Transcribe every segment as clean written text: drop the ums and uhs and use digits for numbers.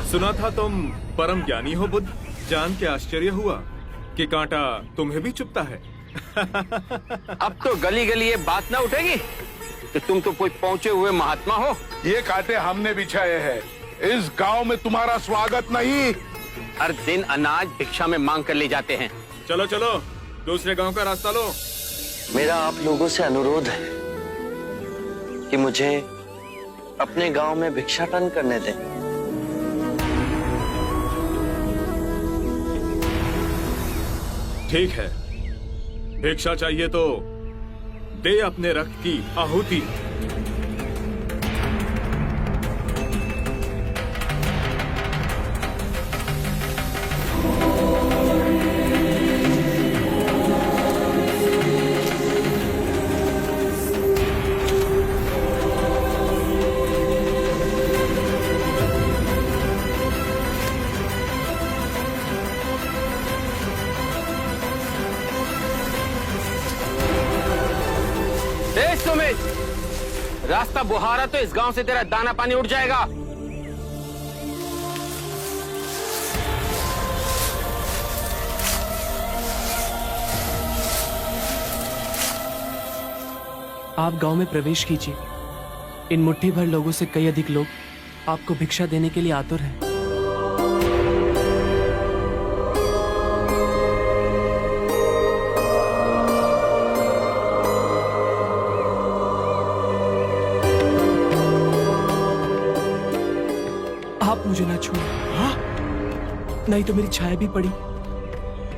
सुना था तुम परम ज्ञानी हो बुद्ध। जान के आश्चर्य हुआ कि कांटा तुम्हें भी चुभता है। अब तो गली गली ये बात ना उठेगी कि तुम तो कोई पहुंचे हुए महात्मा हो। ये कांटे हमने बिछाए हैं। इस गांव में तुम्हारा स्वागत नहीं। हर दिन अनाज भिक्षा में मांग कर ले जाते हैं। चलो चलो, दूसरे गांव का रास्ता लो। मेरा आप लोगों से अनुरोध है कि मुझे अपने गांव में भिक्षाटन करने दें। ठीक है, भिक्षा चाहिए तो दे अपने रक्त की आहुति। रास्ता बुहारा तो इस गांव से तेरा दाना पानी उठ जाएगा। आप गांव में प्रवेश कीजिए। इन मुट्ठी भर लोगों से कई अधिक लोग आपको भिक्षा देने के लिए आतुर हैं। आप मुझे ना छुए। हाँ? नहीं तो मेरी छाया भी पड़ी,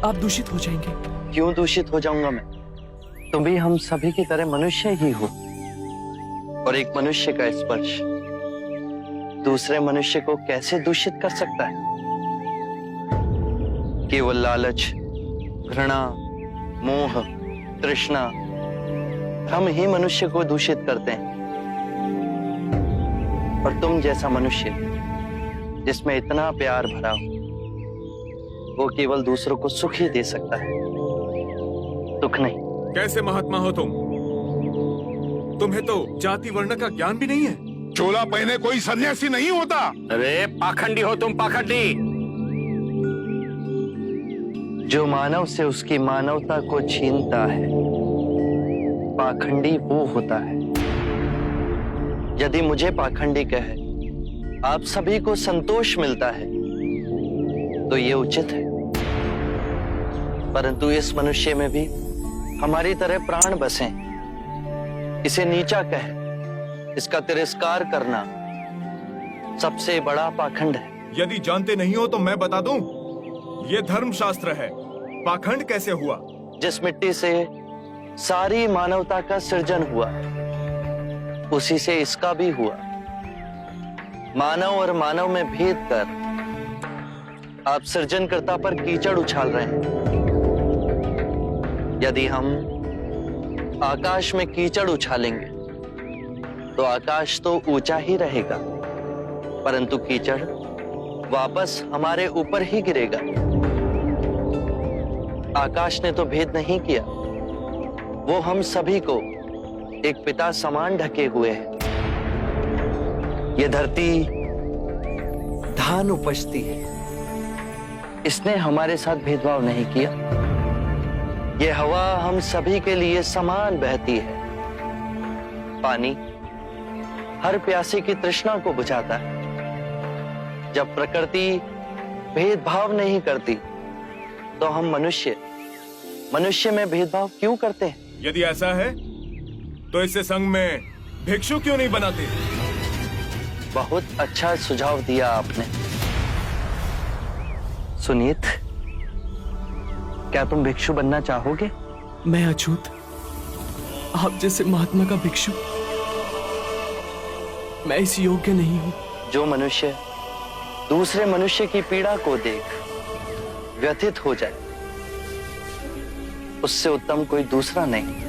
आप दूषित हो जाएंगे। क्यों दूषित हो जाऊंगा मैं? तुम भी हम सभी की तरह मनुष्य ही हो, और एक मनुष्य का स्पर्श दूसरे मनुष्य को कैसे दूषित कर सकता है? केवल लालच, घृणा, मोह, तृष्णा हम ही मनुष्य को दूषित करते हैं। और तुम जैसा मनुष्य जिसमें इतना प्यार भरा हो, वो केवल दूसरों को सुख ही दे सकता है, दुख नहीं। कैसे महात्मा हो तुम? तुम्हें तो जाति वर्ण का ज्ञान भी नहीं है। चोला पहने कोई सन्यासी नहीं होता। अरे पाखंडी हो तुम, पाखंडी। जो मानव से उसकी मानवता को छीनता है, पाखंडी वो होता है। यदि मुझे पाखंडी कहे आप सभी को संतोष मिलता है तो ये उचित है, परंतु इस मनुष्य में भी हमारी तरह प्राण बसे। इसे नीचा कहे, इसका तिरस्कार करना सबसे बड़ा पाखंड है। यदि जानते नहीं हो तो मैं बता दूं, ये धर्मशास्त्र है। पाखंड कैसे हुआ? जिस मिट्टी से सारी मानवता का सृजन हुआ, उसी से इसका भी हुआ। मानव और मानव में भेद कर आप सृजनकर्ता पर कीचड़ उछाल रहे हैं। यदि हम आकाश में कीचड़ उछालेंगे तो आकाश तो ऊंचा ही रहेगा, परंतु कीचड़ वापस हमारे ऊपर ही गिरेगा। आकाश ने तो भेद नहीं किया, वो हम सभी को एक पिता समान ढके हुए है। ये धरती धान उपजती है, इसने हमारे साथ भेदभाव नहीं किया। ये हवा हम सभी के लिए समान बहती है। पानी हर प्यासे की तृष्णा को बुझाता है। जब प्रकृति भेदभाव नहीं करती तो हम मनुष्य में भेदभाव क्यों करते हैं? यदि ऐसा है तो इसे संघ में भिक्षु क्यों नहीं बनाते? बहुत अच्छा सुझाव दिया आपने। सुनीत, क्या तुम भिक्षु बनना चाहोगे? मैं अछूत, आप जैसे महात्मा का भिक्षु मैं इस योग्य नहीं हूं। जो मनुष्य दूसरे मनुष्य की पीड़ा को देख व्यथित हो जाए, उससे उत्तम कोई दूसरा नहीं।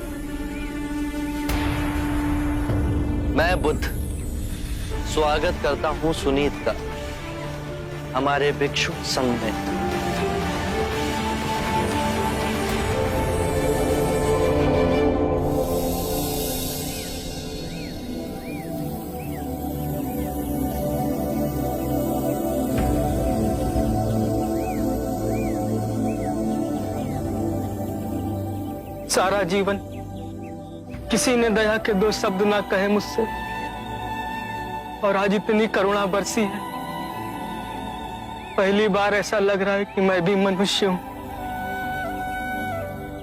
मैं बुद्ध स्वागत करता हूं सुनीत का हमारे भिक्षु संघ में। सारा जीवन किसी ने दया के दो शब्द ना कहे मुझसे, और आज इतनी करुणा बरसी है। पहली बार ऐसा लग रहा है कि मैं भी मनुष्य हूं,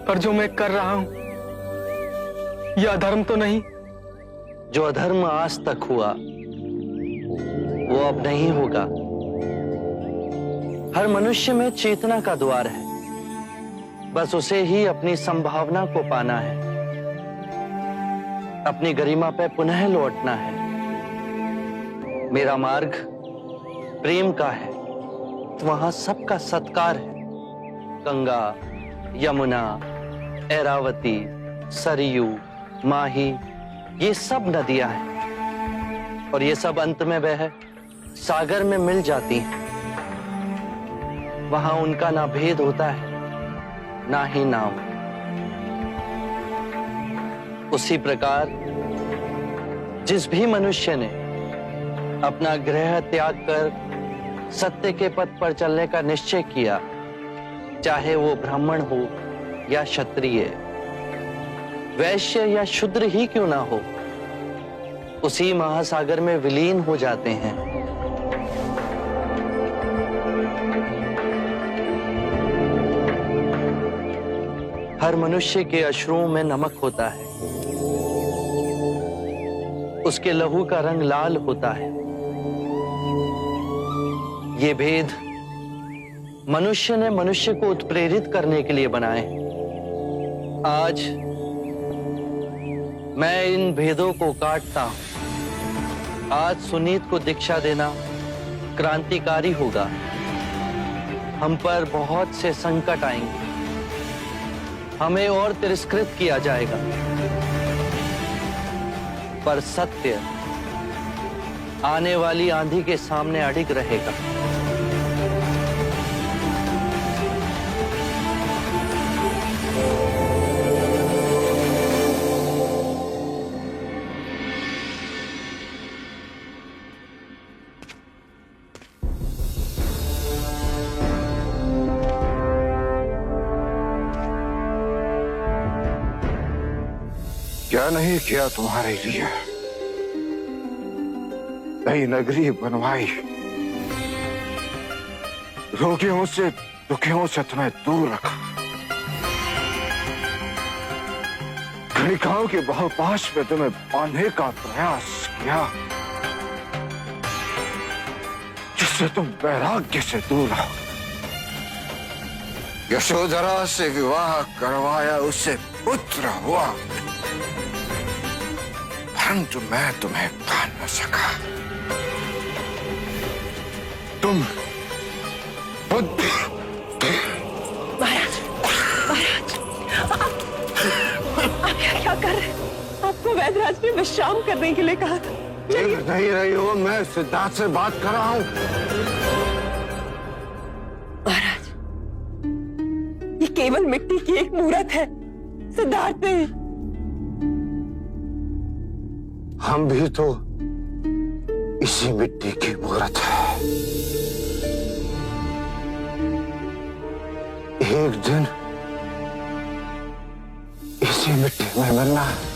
पर जो मैं कर रहा हूं यह अधर्म तो नहीं? जो अधर्म आज तक हुआ वो अब नहीं होगा। हर मनुष्य में चेतना का द्वार है, बस उसे ही अपनी संभावना को पाना है, अपनी गरिमा पे पुनः लौटना है। मेरा मार्ग प्रेम का है, तो वहां सबका सत्कार है। गंगा, यमुना, ऐरावती, सरयू, माही, ये सब नदियां हैं, और ये सब अंत में वह सागर में मिल जाती हैं। वहां उनका ना भेद होता है, ना ही नाम। उसी प्रकार जिस भी मनुष्य ने अपना गृह त्याग कर सत्य के पथ पर चलने का निश्चय किया, चाहे वो ब्राह्मण हो या क्षत्रिय, वैश्य या शूद्र ही क्यों ना हो, उसी महासागर में विलीन हो जाते हैं। हर मनुष्य के अश्रुओं में नमक होता है, उसके लहू का रंग लाल होता है। ये भेद मनुष्य ने मनुष्य को उत्प्रेरित करने के लिए बनाए। आज मैं इन भेदों को काटता हूं। आज सुनीत को दीक्षा देना क्रांतिकारी होगा। हम पर बहुत से संकट आएंगे, हमें और तिरस्कृत किया जाएगा, पर सत्य आने वाली आंधी के सामने अडिग रहेगा। क्या नहीं किया तुम्हारे लिए? नई नगरी बनवाई, रोगियों से दुखियों से तुम्हें दूर रखा, गणिकाओं के बहुपाश में तुम्हें बांधने का प्रयास किया, जिससे तुम वैराग्य से दूर रहो। यशोधरा से विवाह करवाया, उससे पुत्र हुआ, परंतु मैं तुम्हें पा न सका। तुम बुद्धि। महाराज, महाराज, आप क्या कर रहे हैं? आपको वैद्यराज ने विश्राम करने के लिए कहा था। देख नहीं रही हो, मैं सिद्धार्थ से बात कर रहा हूं। महाराज, ये केवल मिट्टी की एक मूर्त है, सिद्धार्थ नहीं। हम भी तो इसी मिट्टी की मूर्त है। एक दिन इसी मिट्टी में मिलना है।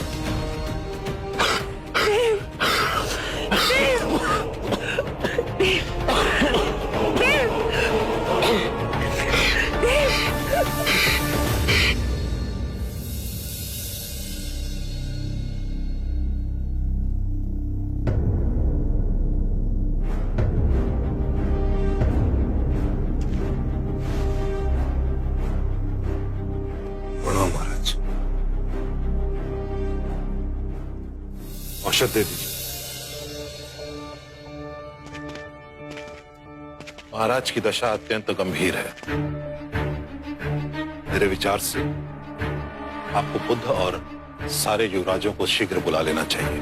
औषध दे दीजिए। महाराज की दशा अत्यंत गंभीर है। मेरे विचार से आपको बुद्ध और सारे युवराजों को शीघ्र बुला लेना चाहिए।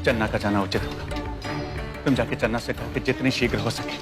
चन्ना का जाना उचित होगा। तुम जाके चन्ना से कहो कि जितनी शीघ्र हो सके